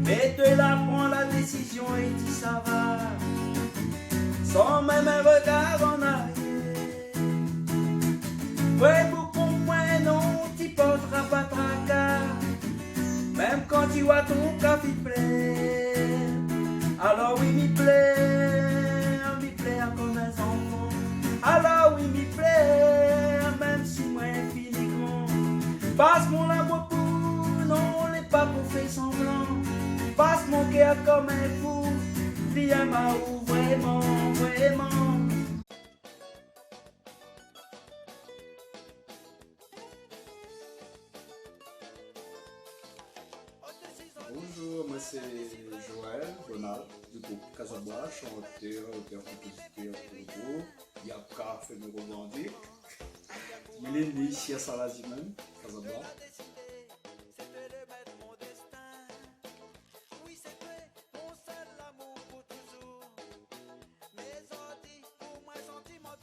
Mais tu là prends la décision et tu ça va, sans même un regard en arrière. Ouais, beaucoup moins non, tu porteras pas tracas, même quand tu vois ton café plaît. Alors oui, m'y plaît comme un enfant. Alors oui, m'y plaît, même si moi fini grand. Passe mon amour pour, non, n'est pas pour faire semblant. Passe mon cœur comme un fou, viens ma ou vraiment, vraiment. Bonjour, moi c'est Joël Bonal du groupe Casabois, chanteur, auteur, compositeur pour le groupe. Yapka fait me revendique. Il est né ici à Salazimen, Casabois.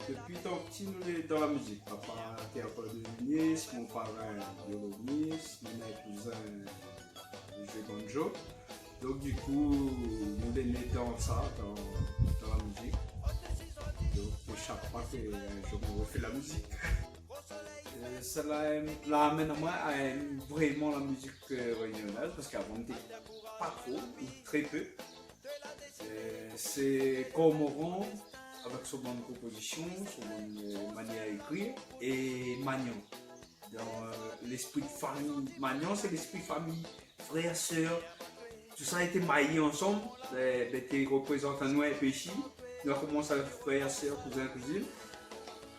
Depuis tant petit, nous sommes dans la musique. Papa était un peu de violoniste, mon parrain violoniste, mon cousin jouait banjo. Donc du coup, nous sommes nés dans ça, dans la musique. Donc chaque fois que je refais la musique. Cela l'amène à moi à aimer vraiment la musique réunionnaise parce qu'avant on n'était pas trop, ou très peu. C'est Cormoran avec son bonne composition, son bonne manière d'écrire et Magnon. Dans l'esprit de famille, Magnon c'est l'esprit de famille, frères, sœurs, tout ça a été maillé ensemble, des représentants noirs et péchis. Nous avons commencé à frères, sœurs, cousins, cousines.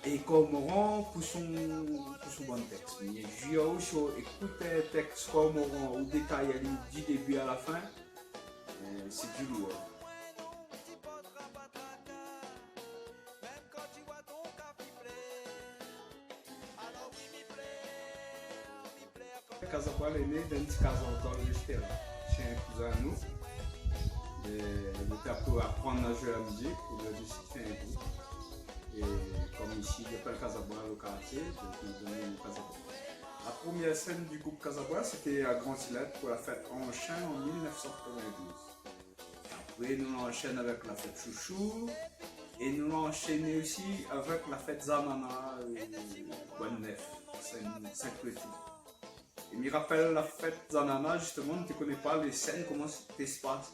Et Cormoran pour son bon texte. Mais j'ai aussi écouté un texte Cormoran ou détaillé du début à la fin, c'est du lourd. Casabois est né dans une maison dans le Stella. Chez un cousin à nous. Il était pour apprendre à jouer la musique, il a décidé de faire un groupe. Et comme ici, il y a pas le Casabois au quartier, donc nous donnons le Casabois. La première scène du groupe Casabois, c'était à Grand Islet pour la fête en Chine en 1992. Après, nous l'enchaînons avec la fête Chouchou. Et nous l'enchaînons aussi avec la fête Zamana, Bonne Nef, Saint-Clotilde. Et je me rappelle la fête Zanana, justement, on ne connaît pas les scènes, comment ça se passe.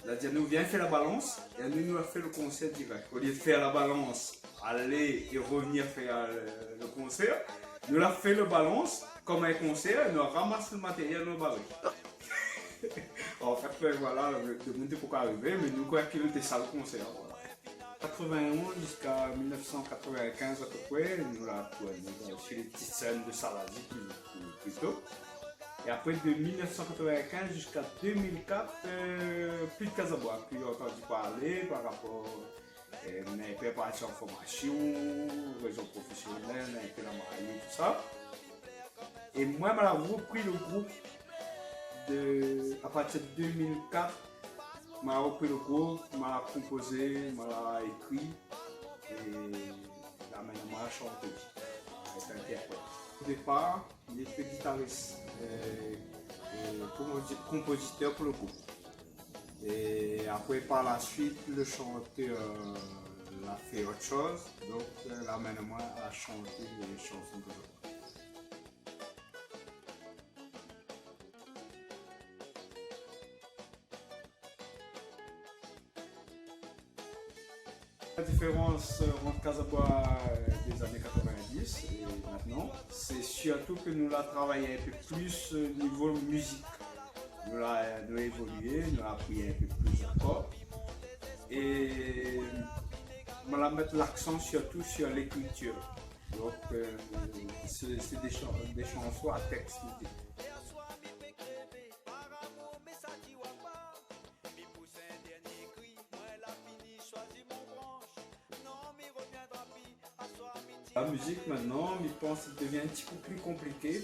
La Diane nous vient faire la balance et nous a fait le concert direct. Au lieu de faire la balance, aller et revenir faire le concert, nous a fait le balance comme un concert et nous a ramassé le matériel dans le baril. En fait, voilà, le monde pourquoi arriver, mais nous croyons qu'il était ça le concert. Voilà. 91 jusqu'à 1995 à peu près, nous l'avons tourné sur les petites scènes de Salazie plutôt. Et après de 1995 jusqu'à 2004, plus de Casabois, plus entendu parler par rapport à mes préparations en formation, réseau professionnel, un peu la mariée, tout ça. Et moi, j'ai repris le groupe à partir de 2004. Je j'ai repris le groupe, je l'ai composé, je l'ai écrit et là maintenant je chante avec un interprète. Au départ, il était guitariste et compositeur pour le groupe. Et après par la suite, le chanteur a fait autre chose, donc là maintenant je a chanté les chansons de l'autre. La différence entre Casabois des années 90 et maintenant, c'est surtout que nous l'avons travaillé un peu plus au niveau musique. Nous l'avons évolué, nous l'avons appris un peu plus encore. Et nous allons mettre l'accent surtout sur l'écriture. Donc, c'est des chansons à texte. La musique maintenant, je pense qu'il devient un petit peu plus compliqué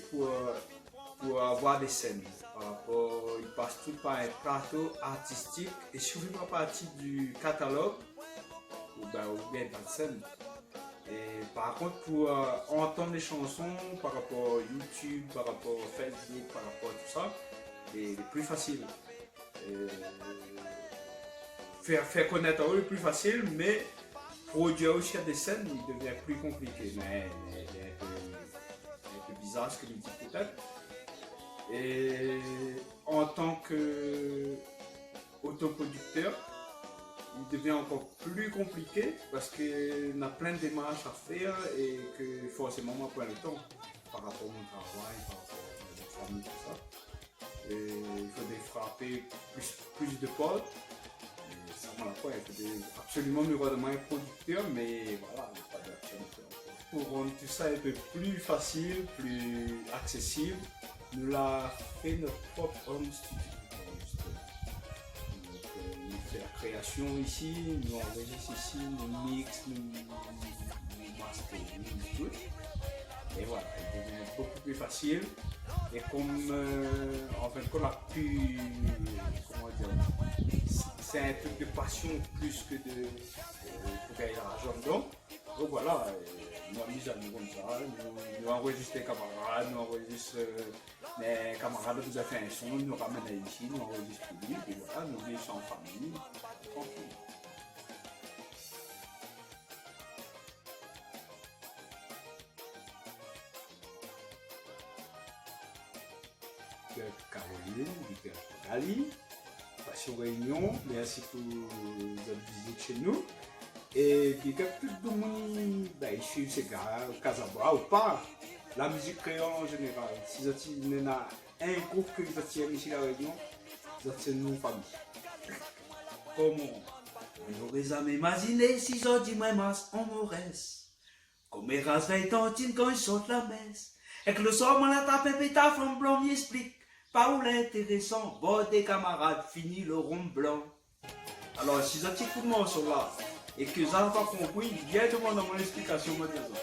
pour avoir des scènes. Par rapport, il passe tout par un plateau artistique et si vous faites partie du catalogue, ou bien dans la scène. Et par contre, pour entendre les chansons par rapport à YouTube, par rapport à Facebook, par rapport à tout ça, c'est plus facile. faire connaître à eux est plus facile, mais produire aussi à des scènes, il devient plus compliqué. Mais il est un peu bizarre ce que je dis peut-être. Et en tant qu'autoproducteur, il devient encore plus compliqué parce qu'il y a plein de démarches à faire et que forcément on prend le temps par rapport à mon travail, par rapport à ma famille, tout ça. Et il faudrait frapper plus de potes. Et ça, voilà quoi, il faudrait absolument me redemander un producteur, mais voilà, il n'y a pas d'action. Pour rendre tout ça un peu plus facile, plus accessible, nous l'a fait notre propre home studio. On fait la création ici, nous enregistre ici, nous mix, nous masterisons tout. Et voilà, il devient beaucoup plus facile. Et comme en fait, qu'on a pu, comment dire, c'est un truc de passion plus que de pour gagner l'argent dedans. Donc voilà, nous amusons à nous comme ça, nous enregistrons les camarades, nous enregistrons les camarades nous ont fait un son, nous ramènent ici, nous enregistrons lui, et voilà, nous vivons en famille, tranquille. Caroline, Ali, Passion Réunion, merci pour votre visite chez nous. Et puis que tout le monde ici, c'est Casablanca ou pas, la musique créole en général. Si il y a un groupe que vous attire ici à la Réunion, vous attirez nous famille. Comment? On aurait jamais imaginé si j'en dis moins masse, on me reste. Comme mes races veillent tantine quand ils sortent la messe. Et que le soir, on a tapé pétard, flamme blanc, m'y explique. Pas où l'intéressant, bon des camarades, fini le rond blanc. Alors, si j'en dis tout le monde sur là, et que ça n'a pas compris, viens demander mon explication maintenant.